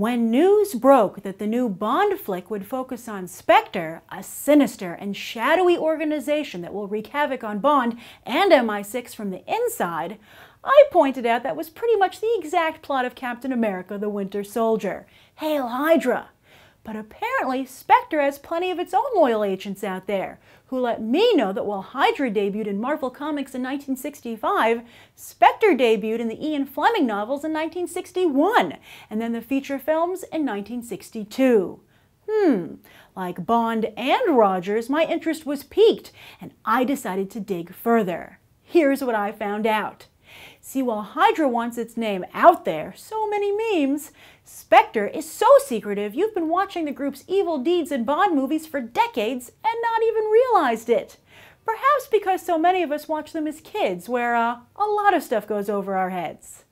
When news broke that the new Bond flick would focus on Spectre, a sinister and shadowy organization that will wreak havoc on Bond and MI6 from the inside, I pointed out that was pretty much the exact plot of Captain America: The Winter Soldier. Hail Hydra! But apparently Spectre has plenty of its own loyal agents out there, who let me know that while Hydra debuted in Marvel Comics in 1965, Spectre debuted in the Ian Fleming novels in 1961, and then the feature films in 1962. Like Bond and Rogers, my interest was piqued, and I decided to dig further. Here's what I found out. See, while Hydra wants its name out there, so many memes, Spectre is so secretive you've been watching the group's evil deeds in Bond movies for decades and not even realized it. Perhaps because so many of us watch them as kids, where a lot of stuff goes over our heads.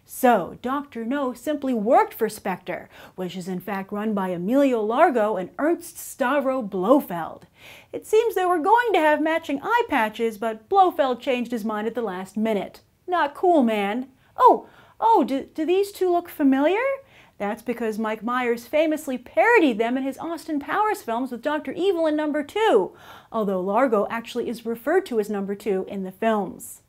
So, Dr. No simply worked for Spectre, which is in fact run by Emilio Largo and Ernst Blofeld. It seems they were going to have matching eye patches, but Blofeld changed his mind at the last minute. Not cool, man. Do these two look familiar? That's because Mike Myers famously parodied them in his Austin Powers films with Dr. Evil in Number 2, although Largo actually is referred to as Number 2 in the films.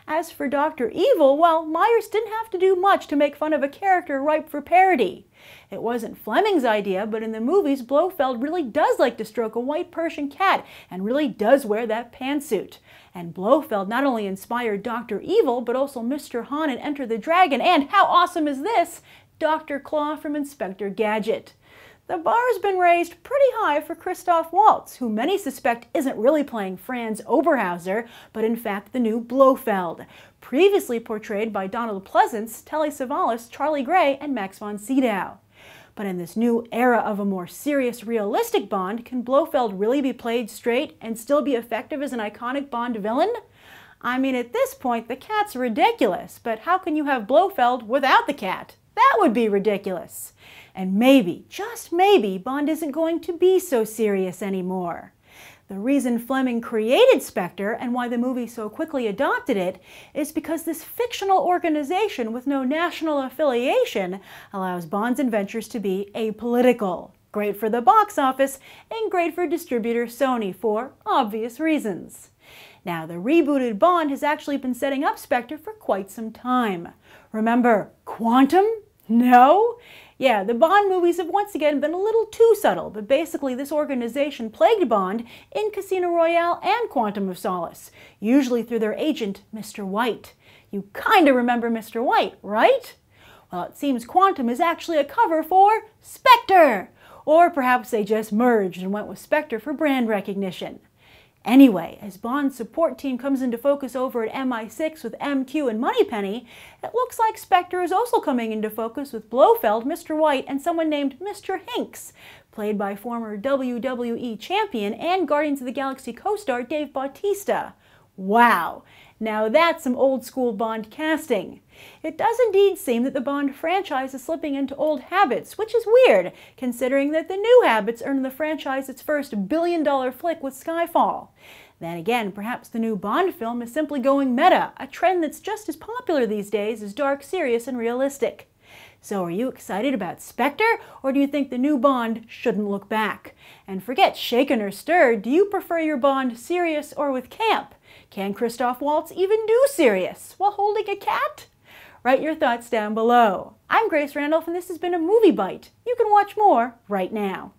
As for Dr. Evil, well, Myers didn't have to do much to make fun of a character ripe for parody. It wasn't Fleming's idea, but in the movies, Blofeld really does like to stroke a white Persian cat and really does wear that pantsuit. And Blofeld not only inspired Dr. Evil, but also Mr. Han in Enter the Dragon, and how awesome is this, Dr. Claw from Inspector Gadget. The bar's been raised pretty high for Christoph Waltz, who many suspect isn't really playing Franz Oberhauser, but in fact the new Blofeld, previously portrayed by Donald Pleasance, Telly Savalas, Charlie Gray, and Max von Sydow. But in this new era of a more serious, realistic Bond, can Blofeld really be played straight and still be effective as an iconic Bond villain? I mean, at this point, the cat's ridiculous, but how can you have Blofeld without the cat? That would be ridiculous. And maybe, just maybe, Bond isn't going to be so serious anymore. The reason Fleming created Spectre and why the movie so quickly adopted it is because this fictional organization with no national affiliation allows Bond's adventures to be apolitical. Great for the box office and great for distributor Sony for obvious reasons. Now, the rebooted Bond has actually been setting up Spectre for quite some time. Remember Quantum? No? Yeah, the Bond movies have once again been a little too subtle, but basically this organization plagued Bond in Casino Royale and Quantum of Solace, usually through their agent, Mr. White. You kinda remember Mr. White, right? Well, it seems Quantum is actually a cover for Spectre! Or perhaps they just merged and went with Spectre for brand recognition. Anyway, as Bond's support team comes into focus over at MI6 with MQ and Moneypenny, it looks like Spectre is also coming into focus with Blofeld, Mr. White, and someone named Mr. Hinx, played by former WWE champion and Guardians of the Galaxy co-star Dave Bautista. Wow! Now that's some old-school Bond casting. It does indeed seem that the Bond franchise is slipping into old habits, which is weird, considering that the new habits earned the franchise its first billion-dollar flick with Skyfall. Then again, perhaps the new Bond film is simply going meta, a trend that's just as popular these days as dark, serious, and realistic. So are you excited about Spectre, or do you think the new Bond shouldn't look back? And forget shaken or stirred, do you prefer your Bond serious or with camp? Can Christoph Waltz even do serious while holding a cat? Write your thoughts down below. I'm Grace Randolph, and this has been a Movie Bite. You can watch more right now.